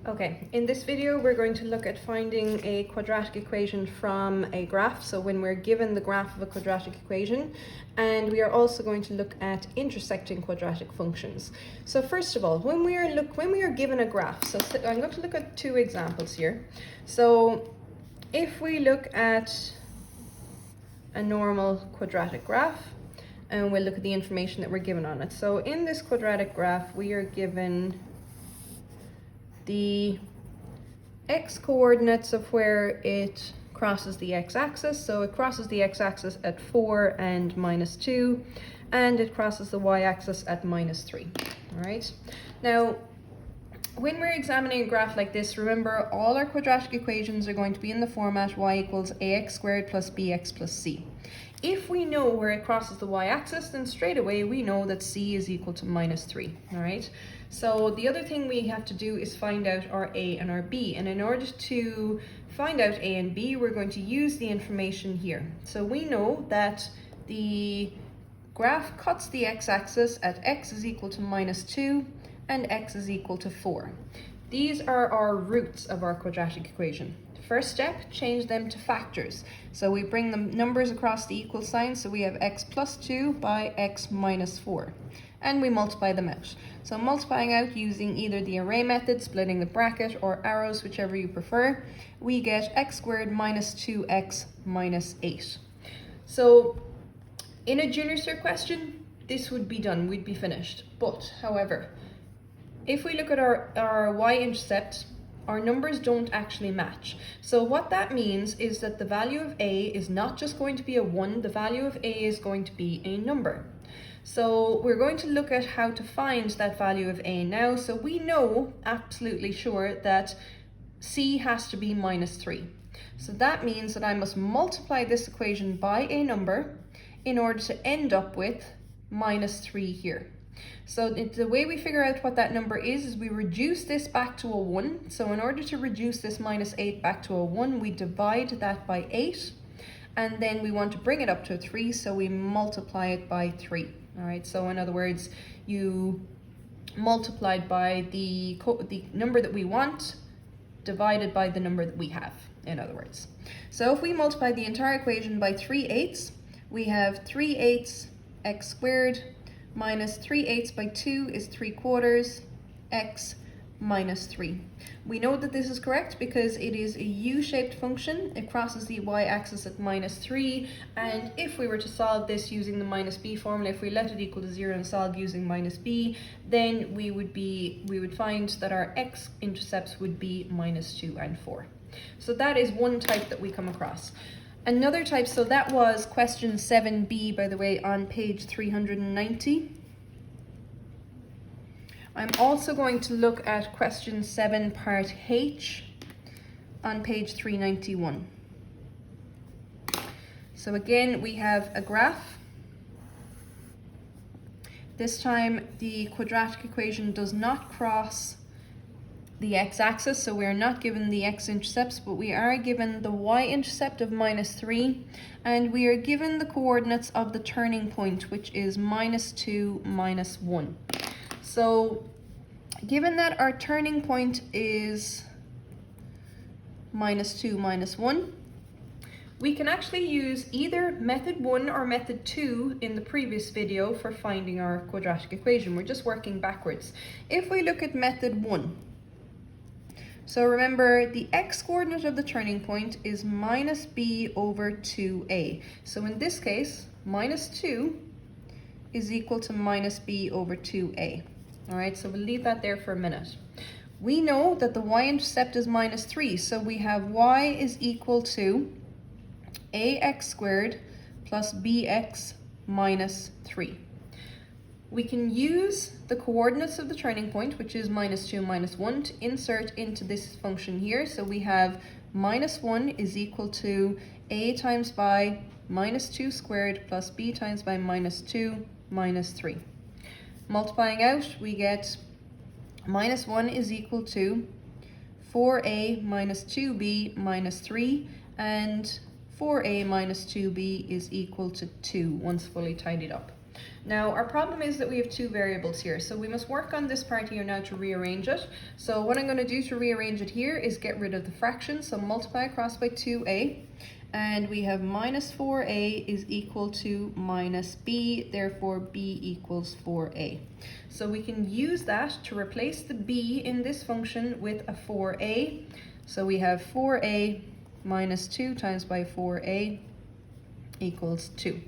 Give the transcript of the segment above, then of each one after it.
Okay, in this video we're going to look at finding a quadratic equation from a graph, so when we're given the graph of a quadratic equation, and we are also going to look at intersecting quadratic functions. So first of all, when we are given a graph, so I'm going to look at two examples here. So if we look at a normal quadratic graph, and we'll look at the information that we're given on it. So in this quadratic graph we are given the x coordinates of where it crosses the x-axis. So it crosses the x-axis at 4 and -2, and it crosses the y-axis at -3. All right. Now, when we're examining a graph like this, remember all our quadratic equations are going to be in the format y equals ax squared plus bx plus c. If we know where it crosses the y-axis, then straight away we know that c is equal to -3, all right? So the other thing we have to do is find out our a and our b, and in order to find out a and b, we're going to use the information here. So we know that the graph cuts the x-axis at x is equal to -2 and x is equal to 4. These are our roots of our quadratic equation. First step, change them to factors. So we bring the numbers across the equal sign, so we have x plus 2 by x minus 4. And we multiply them out. So multiplying out using either the array method, splitting the bracket, or arrows, whichever you prefer, we get x squared minus 2x minus 8. So in a junior cert question, this would be done, we'd be finished. But, however, if we look at our y-intercept, our numbers don't actually match. So what that means is that the value of a is not just going to be a 1, the value of a is going to be a number. So we're going to look at how to find that value of a now. So we know absolutely sure that c has to be -3. So that means that I must multiply this equation by a number in order to end up with -3 here. So the way we figure out what that number is we reduce this back to a 1. So in order to reduce this -8 back to a 1, we divide that by 8. And then we want to bring it up to a 3, so we multiply it by 3. All right, so in other words, you multiplied by the number that we want divided by the number that we have, in other words. So if we multiply the entire equation by 3/8, we have 3/8 x squared minus 3/8 by 2 is 3/4 x minus 3. We know that this is correct because it is a u-shaped function. It crosses the y-axis at -3, and if we were to solve this using the -b formula, if we let it equal to 0 and solve using -b, then we would find that our x-intercepts would be -2 and 4. So that is one type that we come across. Another type, so that was question 7b, by the way, on page 390. I'm also going to look at question 7 part H on page 391. So again, we have a graph. This time the quadratic equation does not cross the x-axis, so we are not given the x-intercepts, but we are given the y-intercept of -3, and we are given the coordinates of the turning point, which is -2, -1. So given that our turning point is -2, -1, we can actually use either method 1 or method 2 in the previous video for finding our quadratic equation. We're just working backwards. If we look at method 1, so remember, the x-coordinate of the turning point is -b over 2a. So in this case, -2 is equal to -b over 2a. All right, so we'll leave that there for a minute. We know that the y-intercept is -3, so we have y is equal to ax squared plus bx minus 3. We can use the coordinates of the turning point, which is -2, -1, to insert into this function here. So we have -1 is equal to a times by -2 squared plus b times by -2 minus 3. Multiplying out, we get -1 is equal to 4a minus 2b minus 3, and 4a minus 2b is equal to 2 once fully tidied up. Now our problem is that we have two variables here, so we must work on this part here now to rearrange it. So what I'm going to do to rearrange it here is get rid of the fraction, so multiply across by 2a, and we have minus 4a is equal to minus b, therefore b equals 4a. So we can use that to replace the b in this function with a 4a. So we have 4a minus 2 times by 4a equals 2.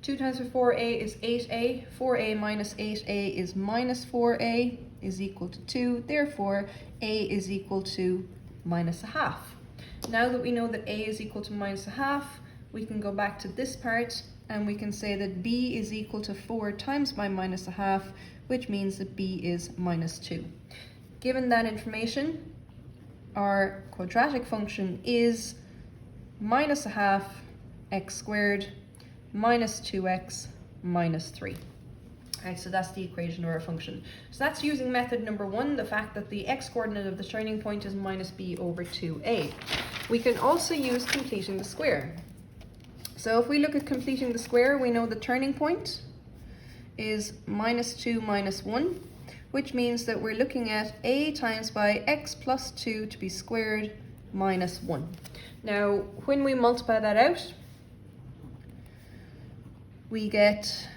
2 times by 4a is 8a, 4a minus 8a is minus 4a is equal to 2, therefore a is equal to minus a half. Now that we know that a is equal to minus a half, we can go back to this part and we can say that b is equal to 4 times by minus a half, which means that b is minus 2. Given that information, our quadratic function is minus a half x squared minus 2x minus 3. Alright, so that's the equation of our function. So that's using method number 1, the fact that the x-coordinate of the turning point is minus b over 2a. We can also use completing the square. So if we look at completing the square, we know the turning point is minus 2 minus 1, which means that we're looking at a times by x plus 2 to be squared minus 1. Now, when we multiply that out, we get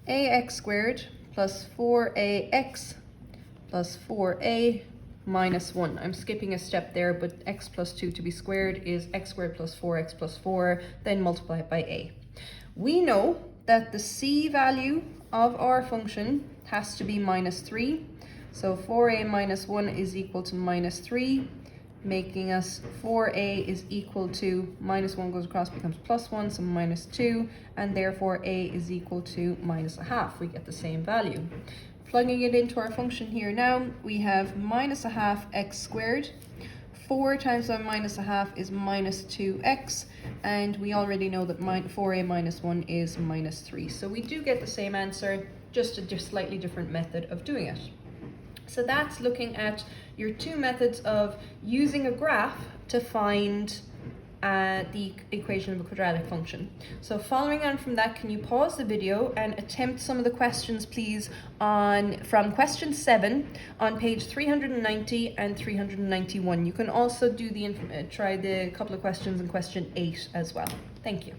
ax squared plus 4ax plus 4a minus 1. I'm skipping a step there, but x plus 2 to be squared is x squared plus 4x plus 4, then multiply it by a. We know that the c value of our function has to be minus 3. So 4a minus 1 is equal to minus 3, making us 4a is equal to minus 1 goes across, becomes plus 1, so minus 2, and therefore a is equal to minus a half. We get the same value. Plugging it into our function here now, we have minus a half x squared. 4 times by minus a half is minus 2x, and we already know that 4a minus 1 is minus 3. So we do get the same answer, just a slightly different method of doing it. So that's looking at your two methods of using a graph to find the equation of a quadratic function. So following on from that, can you pause the video and attempt some of the questions, please, from question 7 on page 390 and 391. You can also do try the couple of questions in question 8 as well. Thank you.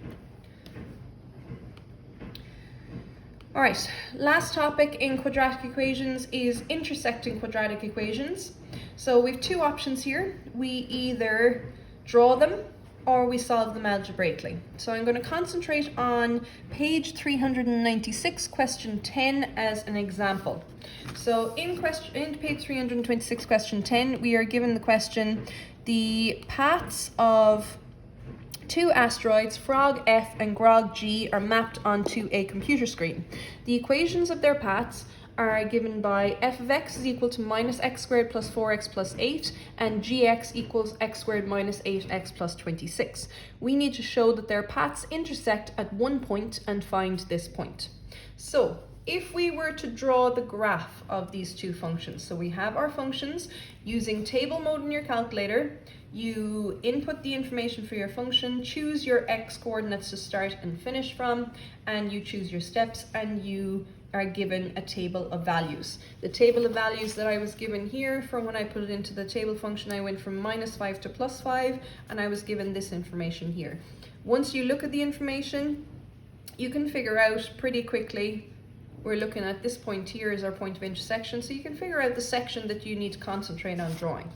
All right, last topic in quadratic equations is intersecting quadratic equations. So we have two options here. We either draw them or we solve them algebraically. So I'm going to concentrate on page 396, question 10 as an example. So in page 326, question 10, we are given the question, the paths of two asteroids, Frog F and Grog G, are mapped onto a computer screen. The equations of their paths are given by f of x is equal to minus x squared plus 4x plus 8 and gx equals x squared minus 8x plus 26. We need to show that their paths intersect at one point and find this point. So if we were to draw the graph of these two functions, so we have our functions using table mode in your calculator, you input the information for your function, choose your x coordinates to start and finish from, and you choose your steps, and you are given a table of values. The table of values that I was given here, from when I put it into the table function, I went from minus 5 to plus 5, and I was given this information here. Once you look at the information, you can figure out pretty quickly, we're looking at this point here is our point of intersection, so you can figure out the section that you need to concentrate on drawing.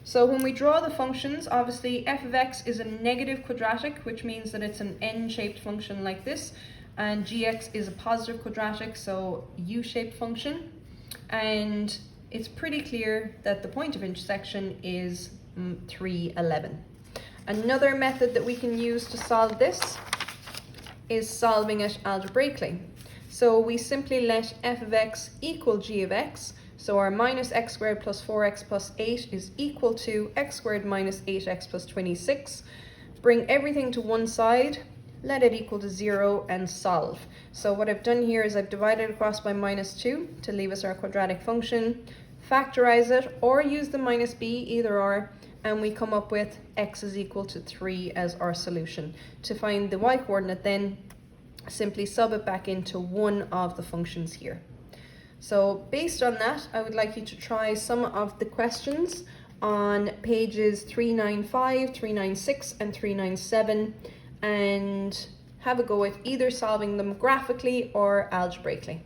So when we draw the functions, obviously f of x is a negative quadratic, which means that it's an n-shaped function like this, and gx is a positive quadratic, so u-shaped function, and it's pretty clear that the point of intersection is 311. Another method that we can use to solve this is solving it algebraically. So we simply let f of x equal g of x. So our minus x squared plus 4x plus 8 is equal to x squared minus 8x plus 26. Bring everything to one side, let it equal to 0, and solve. So what I've done here is I've divided across by minus 2 to leave us our quadratic function, factorize it, or use the minus b, either or, and we come up with x is equal to 3 as our solution. To find the y coordinate then, simply sub it back into one of the functions here. So based on that, I would like you to try some of the questions on pages 395, 396 and 397 and have a go at either solving them graphically or algebraically.